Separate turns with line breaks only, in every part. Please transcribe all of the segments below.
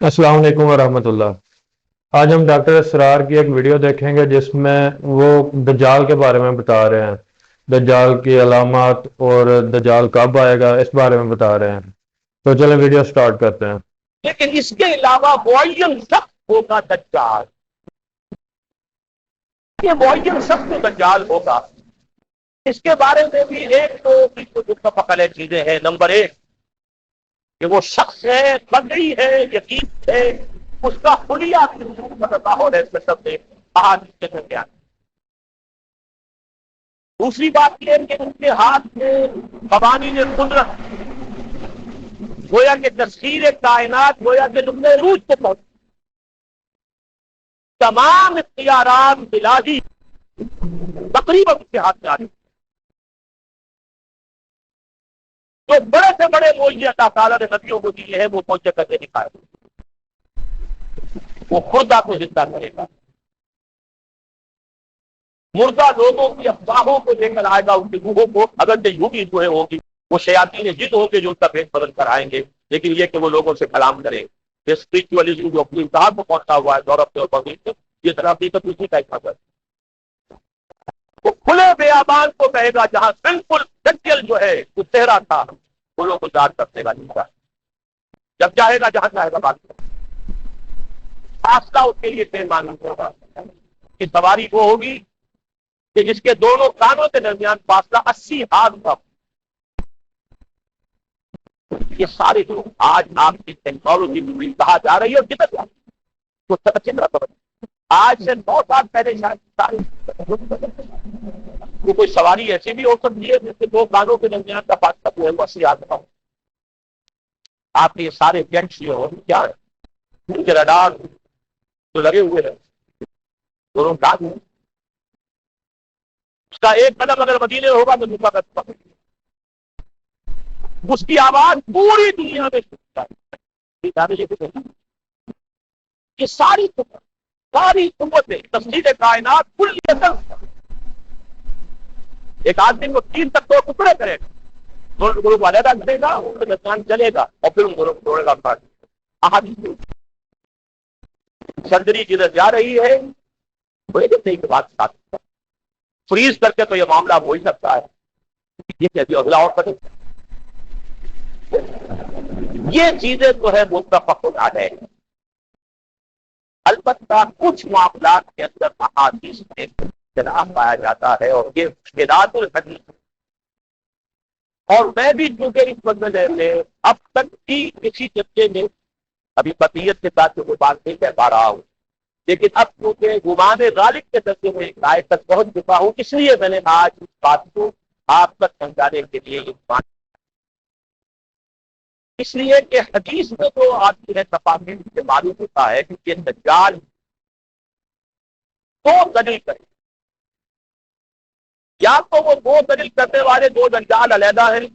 السلام علیکم ورحمۃ اللہ۔ آج ہم ڈاکٹر اسرار کی ایک ویڈیو دیکھیں گے جس میں وہ دجال کے بارے میں بتا رہے ہیں، دجال کی علامات اور دجال کب آئے گا اس بارے میں بتا رہے ہیں۔ تو چلیں ویڈیو سٹارٹ کرتے ہیں۔
لیکن اس کے علاوہ معین شخص ہوگا دجال، یہ معین شخص دجال ہوگا۔ اس کے بارے میں بھی ایک تو متفق علیہ چیزیں ہیں۔ نمبر ایک کہ وہ شخص ہے، قطعی ہے، یقین ہے، اس کا حلیہ صلی اللہ علیہ وسلم نے احادیث کے درمیان۔ دوسری بات یہ کہ ان کے ہاتھ میں قوانین قدرت، گویا کہ تسخیر کائنات، گویا کہ نقطۂ عروج کو پہنچ، تمام اختیارات الہی تقریباً اس کے ہاتھ میں آ رہی۔ جو بڑے سے بڑے معجزے اللہ تعالیٰ نے نبیوں کو دیے ہیں وہ معجزے کرنے دکھائے۔ وہ خود آپ کو زندہ کرے گا، مردہ لوگوں کی افواہوں کو لے کر آئے گا، ان کی روحوں کو اگر یوں بھی روحیں ہوگی، وہ شیاطین جن ہوں گے جو ان کا پیٹ بدل کر آئیں گے، لیکن یہ کہ وہ لوگوں سے کلام کریں۔ یہ اسپرچولیزم جو اپنی انتہا کو پہنچا ہوا ہے یورپ اور بغیر سے، یہ طرح حقیقت اسی کا ایک حصہ ہے۔ وہ کھلے بیابان کو کہے گا جہاں بالکل دجل جو ہے وہ چہرہ تھا، وہ لوگ گزار کرنے کا نہیں تھا، جب چاہے گا جہاں چاہے گا بات کرے۔ فاصلہ اس کے لیے طے معلوم ہوگا کہ سواری وہ ہوگی کہ جس کے دونوں کانوں کے درمیان فاصلہ 80 ہاتھ کا۔ یہ سارے لوگ آج آپ کی ٹیکنالوجی بھی کہا جا رہی ہے اور کدھر جا رہی ہے تو سچ رہا۔ آج سے 9 سال پہلے شاید سارے وہ کوئی سواری ایسی بھی ہو سکتی ہے جس کے دو کانوں کے درمیان کا فاصلہ جو ہے وہ 80 ہاتھ کا ہو۔ آپ کے یہ سارے جیٹس جو ہے کیا ہے، ان کے رڈار جو لگے ہوئے ہیں دونوں کان ہیں، اس کا ایک قدم اگر مدینے ہوگا تو دوسرا قدم پکڑ، اس کی آواز پوری دنیا میں سنتا ہے۔ یہ ساری قوتیں تفصیل کائنات کل ایک آدمی کو 3 تک تو ٹکڑے کرے گا، دونوں ٹکڑوں کو علیحدہ کرے گا، ان کا درمیان چلے گا اور پھر ان دونوں کو توڑے گا۔ سرجری جدھر جا رہی ہے وہ ایک صحیح بات ساتھ فریز کر کے تو یہ معاملہ ہو ہی سکتا ہے، یہ کہ اگلا اور کرے۔ یہ چیزیں تو ہے متفق علیہ ہیں۔ البتہ کچھ معاملات کے اندر احادیث میں اختلاف پایا جاتا ہے اور یہ مشکلات الحدیث، اور میں بھی چونکہ اس مسئلے میں اب تک کی کسی چرچے میں ابھی قطعیت کے ساتھ جو بات نہیں کہہ پا رہا ہوں، لیکن اب چونکہ گمان غالب کے درجے میں ایک رائے تک پہنچ چکا ہوں، اس لیے میں نے آج اس بات کو آپ تک پہنچانے کے لیے یہ بات، اس لیے کہ حدیث میں تو آتی ہے تفاصیل سے معلوم ہوتا ہے کہ یہ دجال دو دلیل کرے، یا تو وہ دو دلیل کرنے والے دو دجال علیحدہ ہیں،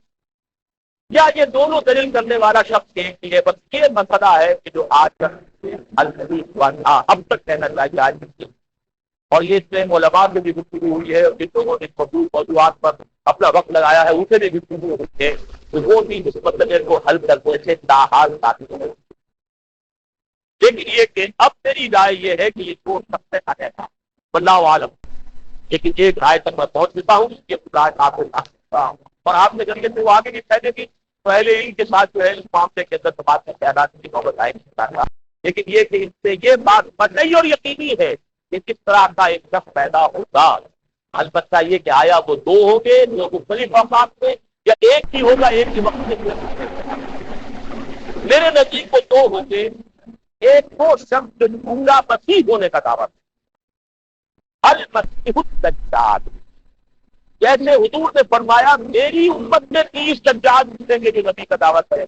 یا یہ دونوں دلیل کرنے والا شخص ایک ہی ہے۔ بس یہ مسئلہ ہے کہ جو آج تک الحدیث والا اب تک کہنا چاہیے آج کی، اور یہ اس میں علماء سے بھی گفتگو ہوئی ہے، اور جن لوگوں نے موضوعات پر اپنا وقت لگایا ہے ان سے بھی گفتگو ہوئی ہے، وہ بھی اس مسئلے کو حل کرنے سے تاحال باقی ہے۔ لیکن یہ کہ اب میری رائے یہ ہے کہ یہ دو سب سے اہم تھا، واللہ عالم، لیکن ایک رائے تک میں پہنچ چکا ہوں، یہ رائے آپ سے سکتا ہوں، اور آپ نے ذریعے سے وہ آگے بھی پہلے بھی پہلے ہی کے ساتھ جو ہے اس معاملے کے اندر بات میں خیالات کی نوبت آئے گی، لیکن یہ کہ اس سے یہ بات قطعی اور یقینی ہے کہ کس طرح کا ایک شخص پیدا ہوگا۔ البتہ یہ کہ آیا وہ دو ہوں گے جو مختلف اوقات میں، یا ایک ہی ہوگا ایک ہی وقت میں۔ میرے نزدیک وہ دو ہوں گے، ایک وہ شخص جو پورا مسیح ہونے کا دعویٰ ہے، المسیح الدجال، جیسے حضور نے فرمایا میری امت میں 30 دجال ملیں گے جو نبی کا دعویٰ کرے،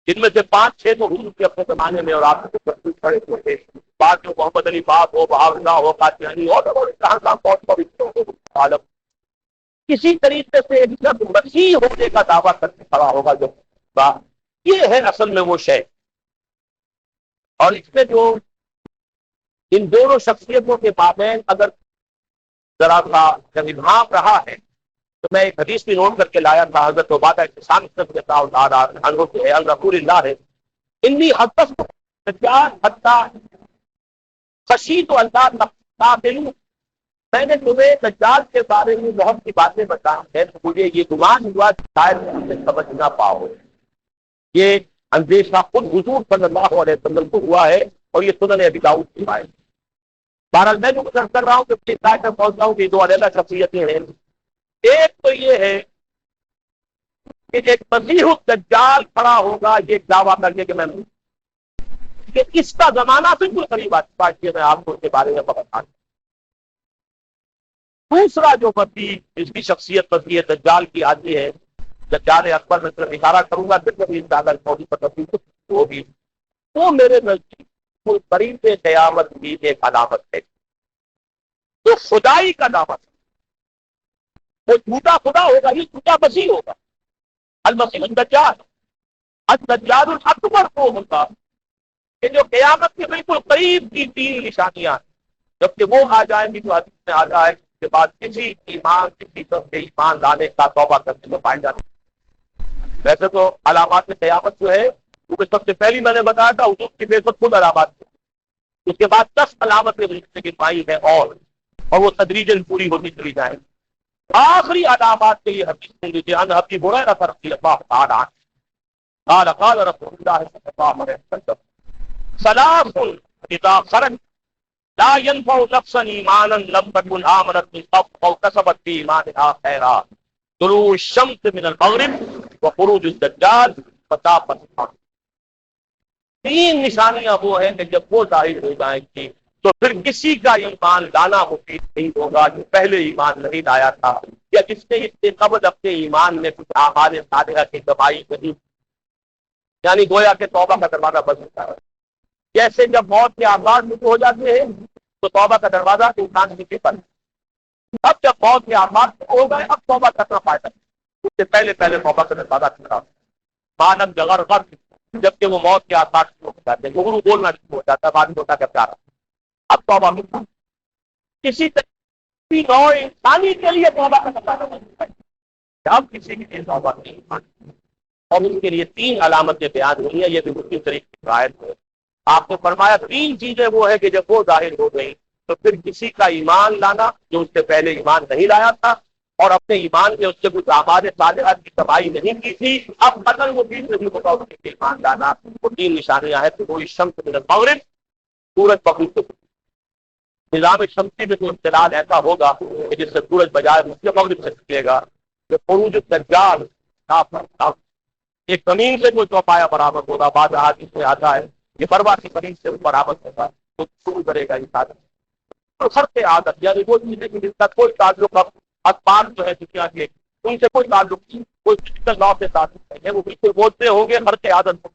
جن میں سے 5-6 تو حضور کے اپنے زمانے میں اور آپ کے کھڑے ہوئے تھے، بعد جو محمد علی پاک ہو، بہاولہ ہو، قادیانی ہو، کہاں پہنچ عالم، کسی طریقے سے ایک شخص مسیح ہونے کا دعویٰ کرنے کھڑا ہوگا جو یہ ہے اصل میں وہ شے۔ اور اس میں جو ان دونوں شخصیتوں کے مابین اگر ذرا سا جب ابہام رہا ہے تو میں ایک حدیث بھی نوٹ کر کے لایا تھا، حضرت عبادہ رسول اللہ ہے انی حدث دجال حتی خشیت اللہ تقتلوا، میں نے تمہیں دجال کے بارے میں بہت سی باتیں بتائی ہیں، تو مجھے یہ گمان ہوا کہ شاید تم سے سمجھ نہ پاؤ۔ یہ اندیشہ خود حضور صلی اللہ علیہ وسلم کو ہوا ہے، اور یہ سنن ابی داؤد کی روایت ہے۔ بہرحال میں جو گزر کر رہا ہوں کہ اپنی سائٹ میں پہنچ رہا ہوں کہ دو علیحدہ شخصیتیں ہیں۔ ایک تو یہ ہے کہ ایک مسیح الدجال کھڑا ہوگا، یہ دعویٰ کر کے کہ میں کہ اس کا زمانہ بالکل قریب آتی ہے، میں آپ کو اس کے بارے میں بتا دوں۔ دوسرا جو مسیح اس کی شخصیت مسیح دجال کی آتی ہے، دجال اکبر میں صرف اشارہ کروں گا، پھر کبھی موضوع پر تفصیل ہوگی، وہ میرے نزدیک قریب قیامت کی ایک علامت ہے، تو خدائی کا دعویٰ، وہ جھوٹا خدا ہوگا، یہ جھوٹا مسیح ہوگا، المسیح الدجال، الدجال الاکبر کو ہوگا کہ جو قیامت کے بالکل قریب کی تین نشانیاں ہیں، جبکہ وہ آ جائیں گی تو حدیث میں آ جائے کے بعد کسی طرف سے ایمان لانے کا توبہ کرنے میں پائے جاتے ہیں۔ ویسے تو علامات قیامت جو ہے کیونکہ سب سے پہلی میں نے بتایا تھا حضور کی بعثت خود علامات، اس کے بعد 10 علامتیں کی پائی ہے اور وہ تدریجاً پوری ہوتی چلی جائیں۔ آخری علامات کے یہ حدیث سن لیجیے، ان ابی ہریرہ رضی اللہ تعالی عنہ قال قال رسول اللہ صلی اللہ علیہ وسلم ثلاث اذا خرج لا ينفع نفسا ایمانا لم تكن آمنت من قبل او كسبت في ایمانها خیرا، طلوع الشمس من المغرب وخروج الدجال وطاقت الارض۔ تین نشانیاں وہ ہیں کہ جب وہ ظاہر ہو جائیں گی تو پھر کسی کا ایمان لانا مفید نہیں ہوگا جو پہلے ایمان نہیں لایا تھا، یا جس نے اس سے قبل اپنے ایمان میں کچھ اعمال صالحہ کی کمائی نہیں، یعنی گویا کہ توبہ کا دروازہ بند ہوتا ہے۔ جیسے جب موت کے آغاز میں ہو جاتے ہیں تو توبہ کا دروازہ انسان کی پر، اب جب موت کے آغاز ہو گئے اب توبہ کرنا فائدہ نہیں، اس سے پہلے توبہ کا دروازہ کھلا مانم جگر غرب، جبکہ وہ موت کے آثار شروع ہو جاتے ہیں، گھنگرو بولنا شروع ہو جاتا ہے، معلوم ہوتا ہے کہ پیارا اب توبہ ملتا۔ کسی طرح نوع انسانی کے لیے توبہ کا دروازہ بند ہے، اب کسی کے لیے توبہ نہیں، اور اس کے لیے تین علامتیں بیان ہوئی ہیں، یہ بھی مسلم شریف کی روایت ہے۔ آپ نے فرمایا تین چیزیں وہ ہے کہ جب وہ ظاہر ہو گئی تو پھر کسی کا ایمان لانا جو اس سے پہلے ایمان نہیں لایا تھا اور اپنے ایمان میں اس سے کچھ اعمال صالحہ کی کمائی نہیں کی تھی، اب بدل وہ چیز نہیں ہوگا اس کے ایمان لانا۔ وہ تین نشانیاں ہیں، تو وہ شمس من المغرب، سورج مغرب سے، نظام شمسی میں تو اختلال ایسا ہوگا کہ جس سے سورج بجائے مغرب سے نکلے گا، جو خروج الدجال ایک زمین سے کوئی چوپایا برابر ہوگا، بعض احادیث میں آتا ہے یہ بروا کی قریب سے برابر ہوگا، تو شروع کرے گا یہ خرق عادت، یعنی وہ چیزیں کہ جس کا کوئی تعلق اب اسباب جو ہے دنیا کے ان سے کوئی تعلق نہیں، کوئی فزیکل لا سے تعلق نہیں ہے، وہ بالکل بولتے ہوں گے خرق عادت،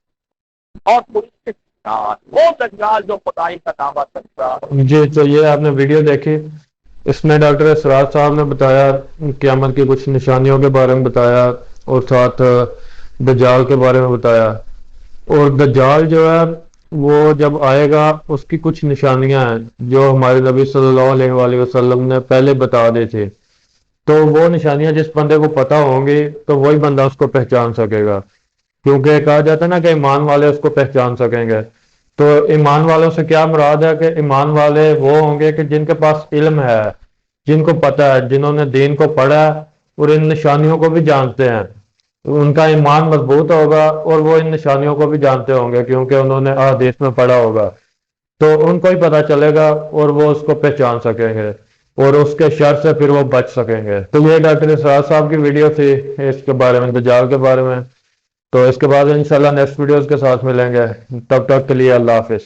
اور وہ دجال جو خدائی کا دعویٰ کرتا ہے۔
جی تو یہ آپ نے ویڈیو دیکھی، اس میں ڈاکٹر اسرار صاحب نے بتایا قیامت کی کچھ نشانیوں کے بارے میں بتایا اور ساتھ دجال کے بارے میں بتایا، اور دجال جو ہے وہ جب آئے گا اس کی کچھ نشانیاں ہیں جو ہمارے نبی صلی اللہ علیہ وآلہ وسلم نے پہلے بتا دی تھی، تو وہ نشانیاں جس بندے کو پتہ ہوں گی تو وہی بندہ اس کو پہچان سکے گا، کیونکہ کہا جاتا ہے نا کہ ایمان والے اس کو پہچان سکیں گے۔ تو ایمان والوں سے کیا مراد ہے کہ ایمان والے وہ ہوں گے کہ جن کے پاس علم ہے، جن کو پتہ ہے، جنہوں نے دین کو پڑھا ہے اور ان نشانیوں کو بھی جانتے ہیں، ان کا ایمان مضبوط ہوگا اور وہ ان نشانیوں کو بھی جانتے ہوں گے کیونکہ انہوں نے احادیث میں پڑھا ہوگا، تو ان کو ہی پتہ چلے گا اور وہ اس کو پہچان سکیں گے اور اس کے شر سے پھر وہ بچ سکیں گے۔ تو یہ ڈاکٹر اسرار صاحب کی ویڈیو تھی اس کے بارے میں، دجال کے بارے میں، تو اس کے بعد انشاءاللہ نیکسٹ ویڈیوز کے ساتھ ملیں گے، تب تک کے لیے اللہ حافظ۔